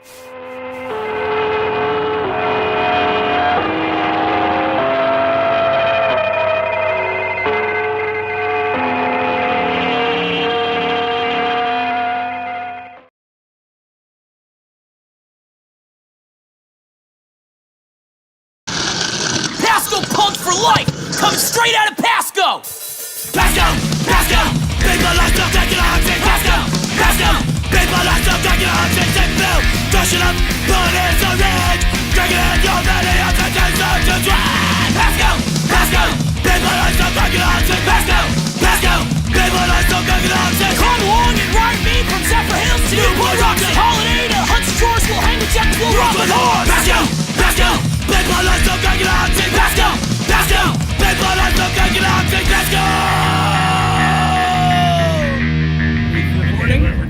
Pasco punk for life! Comes straight out of Pasco! Pasco! Pasco! Big blood like spectacular hunting! Pasco! Pasco! Big blood like spectacular hunting! Take Bill! Crush it up! Blood is a rage! Drinking in your belly! I'm taking some to drag! Pasco! Pasco! Big blood like spectacular hunting! Pasco! Pasco! Big blood like spectacular hunting! Come along and ride me from Zephyr Hills to Newport Rocks Holiday to Hunt's Shores. We'll hang the jets, we'll rock with horse! Pasco! Pasco! Big blood like spectacular hunting! Pasco! Pasco! Big blood like spectacular hunting! Pasco!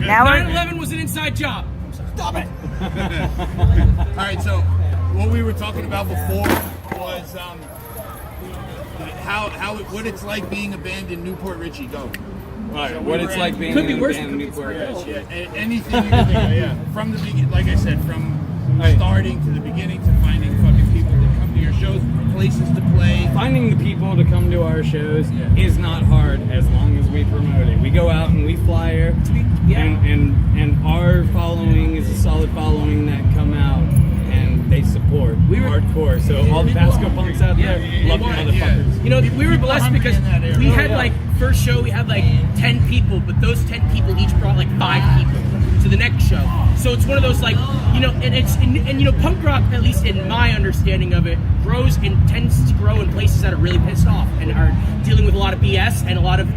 Now 9/11 was an inside job. Stop it! All right, so what we were talking about before was what it's like being a band in Newport Richie. Go. All right, what it's like being in a band in Newport Richie. Yeah, anything you can think of, yeah. From the beginning, like I said, from starting to the beginning to finding fucking people to come to your shows, places to play. Finding the people to come to our shows is not hard as long as we promote it. We go out and we flyer, and our following is a solid following that come out and they support. We were hardcore, so all the Pasco punks out there love the motherfuckers. You know, we were blessed because we had like first show we had like 10 people, but those 10 people each brought like 5 people to the next show. So it's one of those like, you know, and you know, punk rock, at least in my understanding of it, grows and tends to grow in places that are really pissed off and are dealing with a lot of BS and a lot of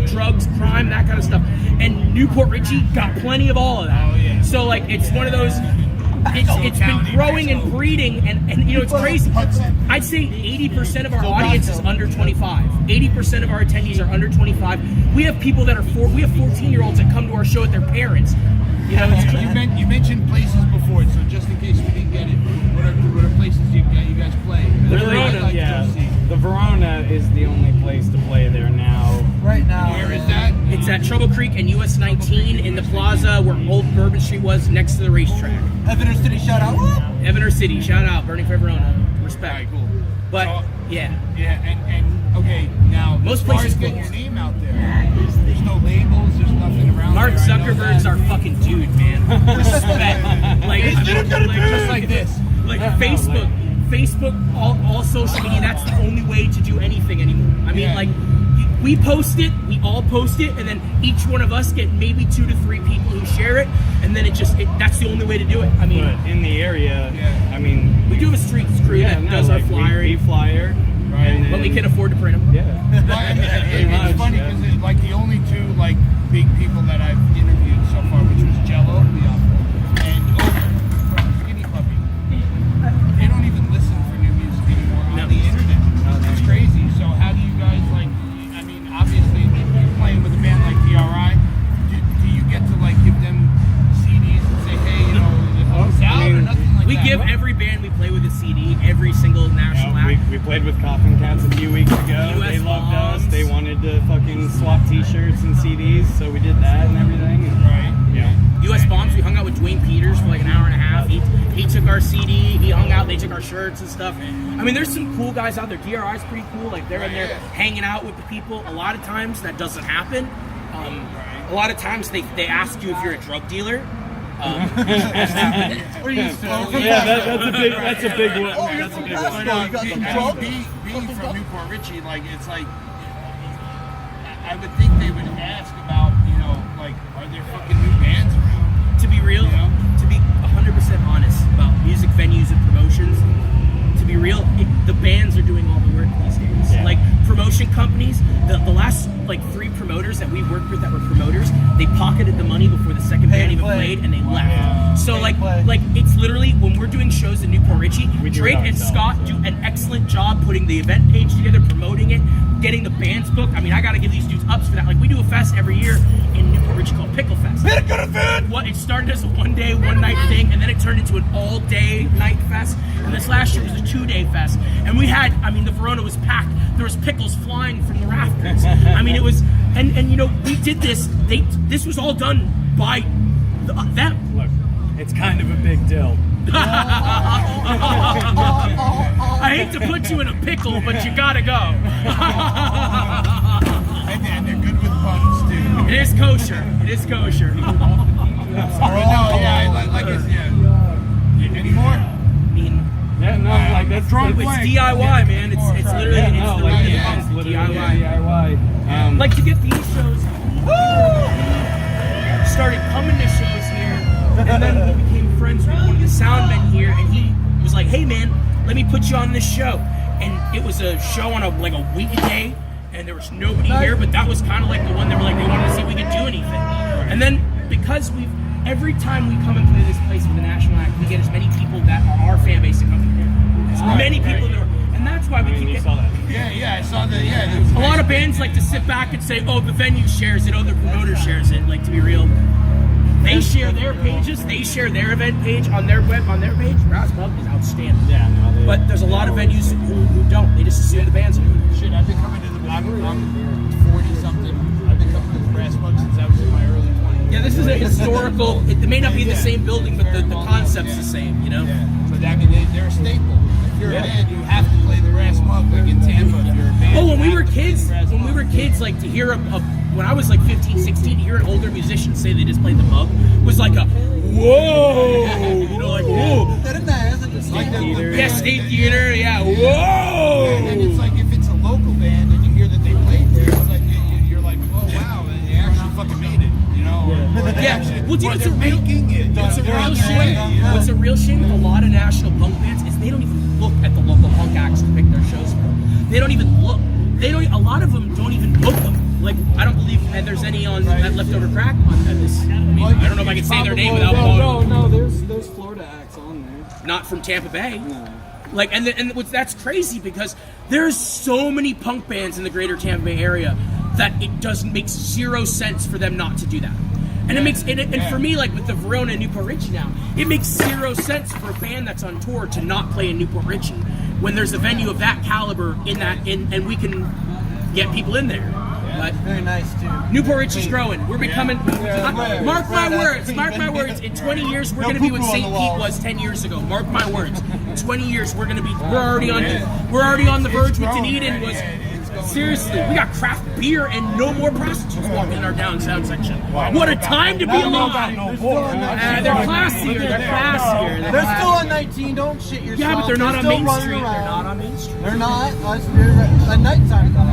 drugs, crime, that kind of stuff. And Newport Richie got plenty of all of that. Oh, yeah. So like, it's one of those. It's been growing and breeding, and you know, it's crazy. I'd say 80% of our audience is under 25. 80% of our attendees are under 25. We have people that are we have 14-year-olds that come to our show with their parents. You know, you mentioned places before, so just in case we didn't get it, what are places you guys play? The Verona, the Verona is the only place to play there now. Right now. Where is that? It's at Trouble Creek and US 19 in the plaza where Old Bourbon Street was, next to the racetrack. Evander City, shout out. Evander City, shout out. Burning for Verona. Respect. All right, cool. But, So, yeah. Yeah, and okay, now Most as far places as getting close. your name out there, there's no labels, there's nothing around Mark there. I know Zuckerberg's that. our fucking dude, man. Respect. Like, Just like this. Like Facebook, all social media, that's the only way to do anything anymore. I mean, like, we post it, we all post it, and then each one of us get maybe 2 to 3 people who share it, and then that's the only way to do it. I mean, But in the area, I mean, we do have a street crew that does our flyering. We flyer, Right. But we can afford to print them. Yeah. It's funny because like the only 2 like big people that I've interviewed so far, which was Jello, and from Skinny Puppy. They don't even listen for new music anymore on the internet. It's crazy. So how do you guys like? I mean, obviously you're playing with a band like DRI. Do you get to like give them CDs and say, hey, you know, this is out or nothing like We that? give every band we play with a CD, every single national act. We played with Coffin Cats a few weeks ago. US They loved us. Bombs. They wanted to fucking swap T-shirts and CDs, so we did that and everything. And, US Bombs, we hung out with Dwayne Peters for like an hour and a half. He took our CD, he hung out, they took our shirts and stuff. I mean, there's some cool guys out there. DRI's pretty cool. Like, they're in there hanging out with the people. A lot of times that doesn't happen. A lot of times they ask you if you're a drug dealer. What are you that's a big one. Oh, you're from Pasco. You got some drugs? Being from Newport Richie, like it's like I would think they would ask about, you know, like, are there fucking new bands around? To be real, to be 100% honest about music venues and promotions, to be real, the bands are doing all the work these days. Yeah. Like, promotion companies, the last like 3 promoters that we worked with that were promoters, they pocketed the money before the second band even played, and they left. So like it's literally when we're doing shows in Newport Richie, Drake and Scott do an excellent job putting the event page together, promoting it, getting the bands booked. I mean, I gotta give these dudes ups for that. Like, we do a fest every year in Newport Richie called Pickle Fest. It started as a 1-day, 1-night thing, and then it turned into an all-day night fest. And this last year was a 2-day fest. And we had, I mean, the Verona was packed. There was pickles flying from the rafters. I mean, it was, and you know, we did this. This was all done by them. Look, it's kind of a big Big Dill. I hate to put you in a pickle, but you gotta go. And they're good with puns too. It is kosher. It is kosher. Yeah, like it's, any more? Yeah, no, like that's It's DIY, man. It's literally yeah, no, like DIY. it's literally DIY. Like to get these shows, started coming to shows here, and then we became friends with one of the sound men here, and he was like, "Hey, man, let me put you on this show." And it was a show on a weekday, and there was nobody here, but that was kind of like the one they were like they wanted to see if we could do anything. And then because every time we come and play this place with a national act, we get as many people that are our fan base to come here. As many people that are, and that's why we keep getting. Yeah, I saw that. Yeah, A lot of bands like to sit back and say, "Oh, the venue shares it. Oh, the promoter shares it." Like, to be real, they share their pages. They share their event page on their page. Brass Pub is outstanding. Yeah, no, But there's a lot of venues who don't. They just assume the bands are doing it. Shit, I've been coming to the. I'm 40 something. I've been coming to the Brass Pub since I was in my early 20s. Yeah, this is a historical. It may not be the same building, but the concept's the same. You know. Yeah. But I mean, they're a staple. If you're a band, you have to play the Brass Pub, like in Tampa. If you're a band. Oh, when we were kids, like to hear when I was like 15, 16, to hear an older musician say they just played the Pub was like a whoa, you know, like whoa. Yeah, State Theater, yeah, whoa. And it's like if it's a local band and you hear that they played there, it's like you're like, oh wow, they actually fucking made it, you know? Yeah, well, dude, it's a real making it. It's a real shame. What's a real shame with a lot of national punk bands is they don't even look at the local punk acts to pick their shows from. They don't even look. A lot of them don't even book them. Like, I don't believe that there's any on that Leftover Crack on this. I mean, I don't know if I can say their name without blowing. No, there's Florida acts on there. Not from Tampa Bay. No. Like, and that's crazy because there's so many punk bands in the greater Tampa Bay area that it doesn't make zero sense for them not to do that. And for me, like with the Verona and Newport Richie now, it makes zero sense for a band that's on tour to not play in Newport Richie when there's a venue of that caliber and we can get people in there. But Very nice, too. Newport Richie's growing. We're becoming. Mark my words. Mark my words. In 20 years, we're going to be what St. Pete was 10 years ago. Mark my words. In 20 years, we're going to be. We're already on the verge with Dunedin. Seriously, we got craft beer and no more prostitutes walking in our downtown section. What a time to be alive! They're classier. They're still on 19. Don't shit yourself. Yeah, but they're not on Main still Street. running They're around. not on Main Street. They're not. At nighttime, though.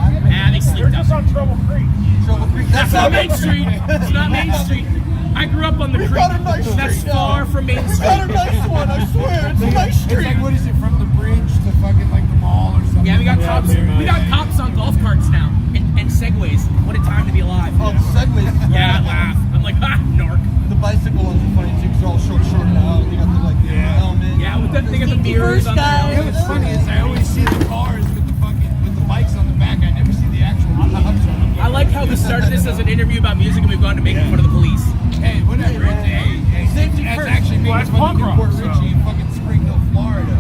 They sleep out. Trouble Creek. Trouble Creek. That's not Main Street. It's not Main Street. I grew up on the creek. got a nice That's street, far from Main Got a Street. nice one, I swear. It's a nice It's street. like, what is it, from the bridge to fucking like the mall or something? Yeah, we got cops. pretty much. We got cops on golf carts now and segways. What a time to be alive. Oh, the segways. Yeah, I laugh. I'm like, narc. The bicycle ones are funny, too, because they're all shorted out. They got the, helmet. Yeah, they got the mirrors on guy. there. What's funny is I always see the cars with the bikes on the back. I never see the actual cops on them. I like how we started this as an interview about music and we've gone to making fun of the police. Hey, whatever. Hey, Safety that's first. actually making fun of Newport Richie and fucking Spring Hill, Florida.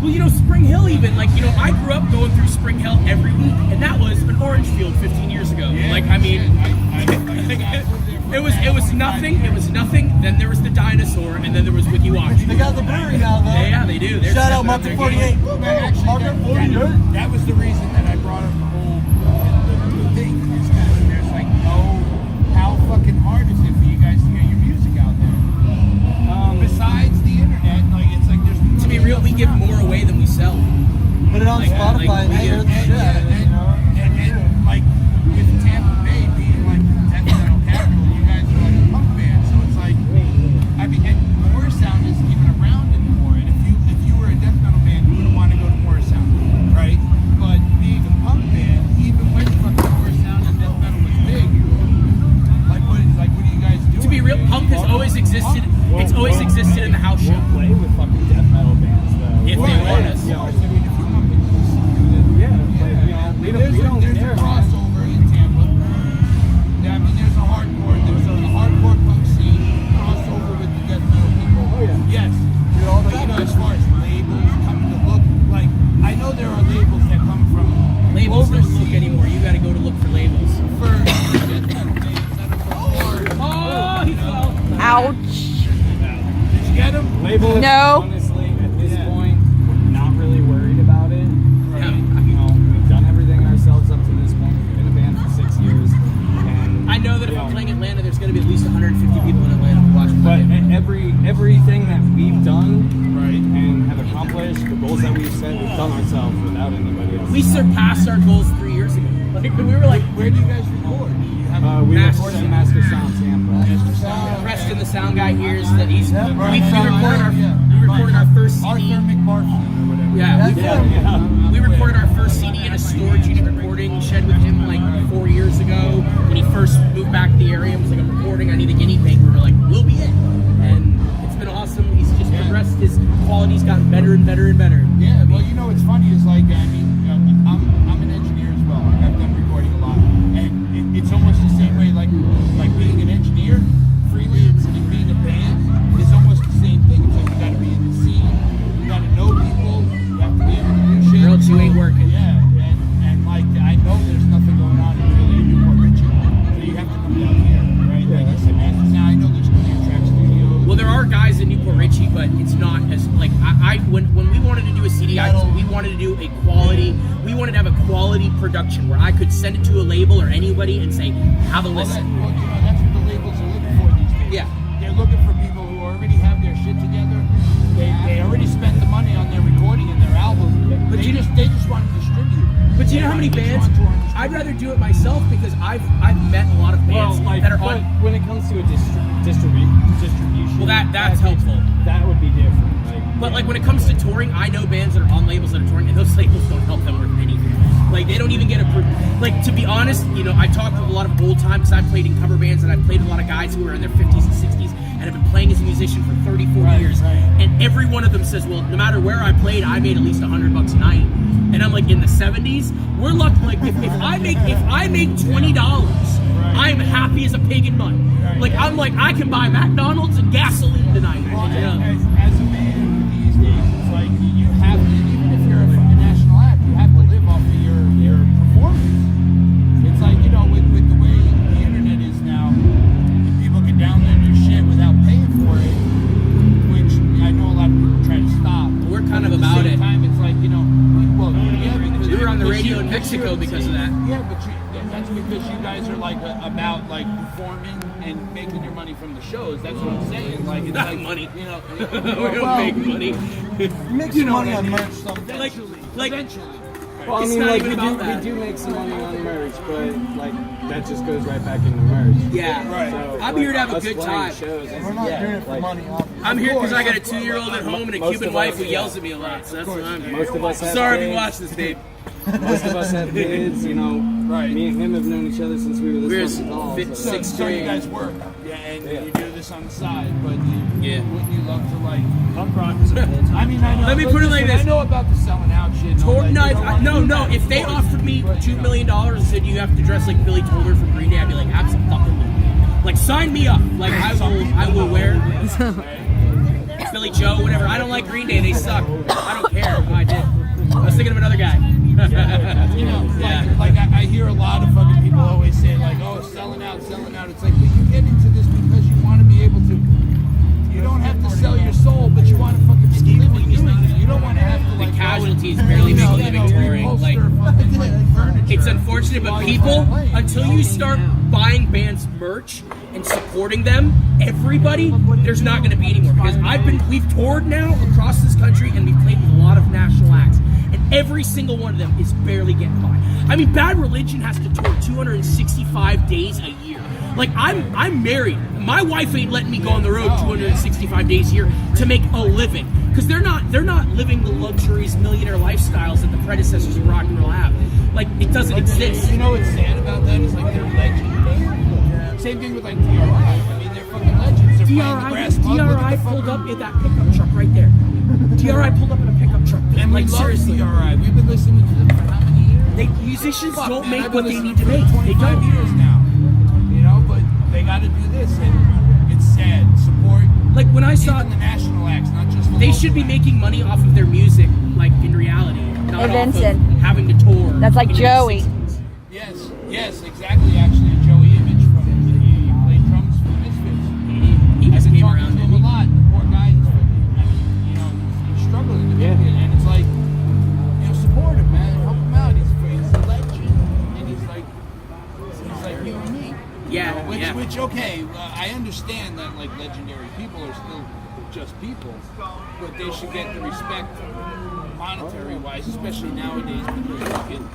Well, Spring Hill even, I grew up going through Spring Hill every week, and that was an orange field 15 years ago. It was nothing, then there was the dinosaur, and then there was Wiki Watch. They got the brewery now, though. Yeah, they do. They're Shout out stepping up their Market game. 48. Actually, Market 48. that was the reason that I brought up the whole the thing. Is because there's like how fucking hard is it for you guys to get your music out there? Besides the internet, it's like there's To be real, we give more away than we sell. Put it on Spotify and hear the shit out of it, you know? and like with Tampa Bay being like the death metal capital, you guys are like a punk band, so it's like and Morrisound isn't even around anymore. And if you were a death metal band, you would want to go to Morrisound, right? But being a punk band, even when fucking Morrisound and death metal was big, what do you guys do? To be real, punk has always existed. It's always existed in the house show. We'll play with fucking death metal bands though. If they want us. Yeah, play, label. No. Honestly, at this point, we're not really worried about it. You know, we've done everything ourselves up to this point. We've been a band for 6 years. And, I know that if you I'm playing Atlanta, there's going to be at least 150 people in Atlanta watching. But everything that we've done and have accomplished, the goals that we've set, we've done ourselves without anybody else. We surpassed our goals 3 years ago. Like we were like, Where do you guys record? Do you have We Master record at Sound. Master Sound Tampa. Preston, the sound guy, hears that he's. We Yeah. recorded our first CD. Arthur McMartin or whatever. Yeah, we recorded our first CD in a storage unit recording shed with him like 4 years ago when he first moved back to the area. It was like, I'm recording, I need a guinea pig. We were like, we'll be it. And it's been awesome. He's just progressed. His quality's gotten better and better and better. Yeah, well, you know what's funny is like, I mean, I'm an engineer as well. I've done recording a lot, and it's almost the same way. Like being an engineer, freelance, and being a band is almost the same thing. It's like you got to be in the scene, you got to know people, you have to be able to do shit. Or else you ain't working. Yeah, and like I know there's nothing going on in really Newport Richie, so you have to come down here, right? Like I said, man, now I know there's clear track studios. Well, there are guys in Newport Richie, but it's not as like when we wanted to do a CD, we wanted to do a quality. We wanted to have a quality production where I could send it to a label or anybody and say, have a listen. Well, you know, that's what the labels are looking for these days. Yeah. They're looking for people who already have their shit together. They already spent the money on their recording and their album. But they just want to distribute. But do you know how many bands? I'd rather do it myself because I've met a lot of bands that are on. When it comes to a distribution, Well, that's helpful. That would be different. But like when it comes to touring, I know bands that are on labels that are touring, and those labels don't help them with anything. Like they don't even get like, to be honest, you know, I talk with a lot of old time because I've played in cover bands and I've played with a lot of guys who are in their 50s and 60s and have been playing as a musician for 30, 40 years. And every one of them says, well, no matter where I played, I made at least $100 a night. And I'm like, in the 70s, we're lucky. Like if I make $20, I'm happy as a pig in mud. Like I'm like, I can buy McDonald's and gasoline tonight. Well, as a band these days, it's like you have to, even if you're a fucking national act, you have to live off of your performance. It's like, you know, with the way the internet is now, people can download new shit without paying for it, which I know a lot of people try to stop. We're kind of But at about the same it. time, it's like, you know, well, yeah, because We were on the because radio in Mexico because of that. Yeah, but that's because you guys are like about like performing and making your money from the shows. That's what I'm saying. Like it's Not like money. you know. We don't make money. Make some money on merch someday. Like Eventually. Well, I It's mean, not like even about that. we do make some money on merch, but like that just goes right back into merch. Yeah. Right. So, I'm here to have a us good playing time. Shows, We're not doing it for money, obviously. I'm here because I got a 2-year-old at home and a Most Cuban of wife us, who yeah. yells at me a lot. So that's what I'm here. Most of us have Sorry if you kids. watch this, babe. Most of us have kids, you know. Right. Me and him have known each other since we were We were this tall. fit- so- six- So you grade. guys work, yeah, and Yeah. you do this on the side, but Yeah. wouldn't you love to like? Punk rock is a full time. I mean, I know. Let me put it like listen, this. I know about the selling out shit. And all that. You don't wanna No. do that, If of they course. offered me But, you $2 know, million and said you have to dress like Billy Toller from Green Day, I'd be like, absolutely. Like, sign me up. Like, I will wear Billy Joe, whatever. I don't like Green Day. They suck. I don't care. No, I did. I was thinking of another guy. You know, like I hear a lot of fucking people always say like, oh, selling out. It's like, but you get into this because you want to be able to. You don't have to sell your soul, but you want to fucking make a living doing it. You don't want to have to like. The casualties barely make a living touring. Like, furniture. it's unfortunate, but people, until you start buying bands merch and supporting them, everybody, there's not going to be anymore. Because we've toured now across this country and we've played with a lot of national acts. And every single one of them is barely getting by. I mean, Bad Religion has to tour 265 days a year. Like, I'm married. My wife ain't letting me go on the road 265 days a year to make a living. Because they're not living the luxurious millionaire lifestyles that the predecessors of rock and roll have. Like, it doesn't exist. You know what's sad about that is like they're legends. Same thing with like DRI. I mean, they're fucking legends. They're playing the brass punk. Look at DRI the pulled fucking- up in that pickup truck right there. DRI pulled up in a pickup truck. And Like, we love seriously. DRI. We've been listening to them for how many years? Musicians Fuck, don't man, make I've what been they listening need to for make. They 25 don't. years now. You know, but they got to do this, and it's sad. Support. Like, when I saw even the national acts, not just the they local should be acts. making money off of their music, like in reality, not Hey, off of Vincent. having to tour. That's like in the Joey. 60s. Yes, exactly. Actually, Joey Image from he played drums for Misfits. He I've just been came talking around. to him a lot. The poor guy. understand that like legendary people are still just people, but they should get the respect monetary wise, especially nowadays because fucking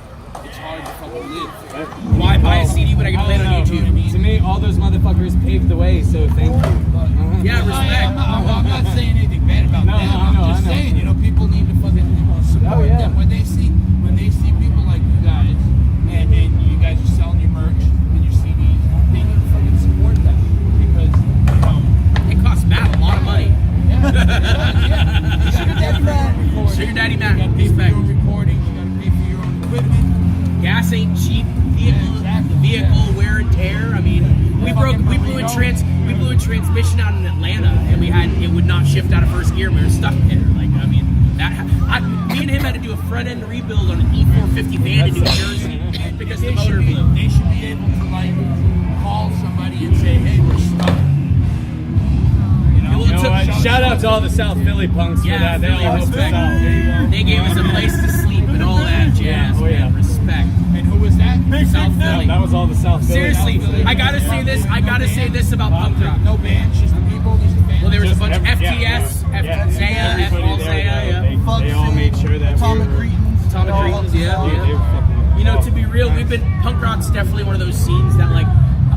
it's hard to fucking live. Why buy a CD when I can play it on YouTube? To me, all those motherfuckers paved the way, so thank you. Yeah, respect. I'm not saying anything bad about them. I'm just saying, you know, people need to fucking support them when they see people like you guys and you guys are selling your merch and your CDs. They need to fucking support them because It costs Matt a lot of money. yeah. Sugar Daddy Matt. You gotta pay for Respect. your own recording. You gotta pay for your own equipment. Gas ain't cheap. Vehicle wear and tear. I mean, we blew a transmission out in Atlanta, and it would not shift out of first gear. And we were stuck there. Like, I mean, me and him had to do a front end rebuild on an E450 van in New Jersey because the motor blew. They should be able to like call somebody and say, "Hey, we're stuck." Well, it took- Shout out to all the South Philly punks for that. They all helped us out. They gave us a place to sleep and all that jazz. Oh, yeah. Man, respect. And who was that? South Philly. That was all the South Philly. Seriously, I gotta say this. I gotta say this about punk rock. No bands, just the people, just the bands. Well, there was a bunch of Just FTS, Zaya, all Zaya, yeah. They all made sure that Atomic we were... Cretins. Atomic Cretins, yeah. They were fucking... You know, to be real, punk rock's definitely one of those scenes that, like,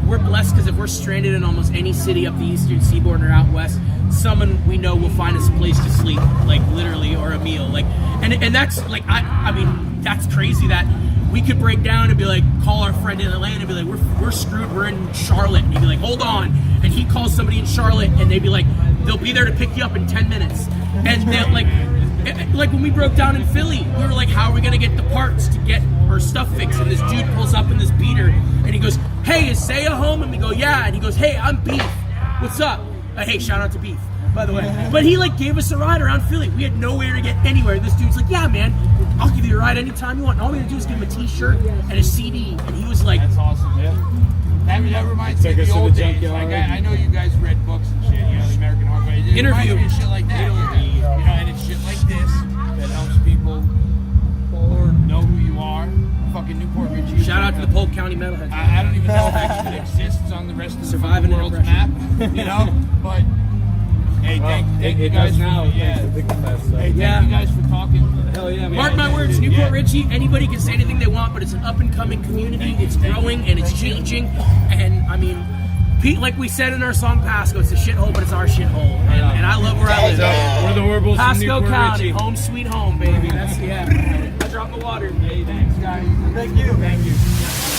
we're blessed because if we're stranded in almost any city up the eastern seaboard or out west, someone we know will find us a place to sleep, like literally, or a meal. Like, and that's like, I mean, that's crazy that we could break down and be like, call our friend in Atlanta and be like, we're screwed, we're in Charlotte. And he'd be like, hold on. And he calls somebody in Charlotte and they'd be like, they'll be there to pick you up in 10 minutes. And they're like when we broke down in Philly, we were like, how are we gonna get the parts to get our stuff fixed? And this dude pulls up in this beater and he goes, hey, is Saya home? And we go, yeah. And he goes, hey, I'm Beef. What's up? Hey, shout out to Beef, by the way. But he like gave us a ride around Philly. We had nowhere to get anywhere. This dude's like, yeah, man, I'll give you a ride anytime you want. And all we had to do is give him a t-shirt and a CD. And he was like, That's awesome, yeah. That reminds me of Took us the to old the days. junkyard. Like, I know you guys read books and shit, you know, the American Horror. But it reminds Interview. me of shit like that. You know, and it's shit like this that helps people know who you are. Fucking Newport Richie. shout out to the Polk County Metalheads. I don't even know if that even exists on the rest of Surviving the world's depression. map, you know? But, hey, thank you It guys does now. for, yeah. Thanks to Big Fest, so. Hey, thank Yeah. you guys for talking. Hell yeah, man. Mark my words, Newport Richie, anybody can say anything they want, but it's an up-and-coming community. It's growing and it's changing. And, I mean, Pete, like we said in our song Pasco, it's a shithole, but it's our shithole. And I love where I live. We're the Warbles from Pasco Newport County, Richie. home sweet home, baby. That's, yeah. I dropped the water. Hey, thanks, guys. Thank you. Thank you.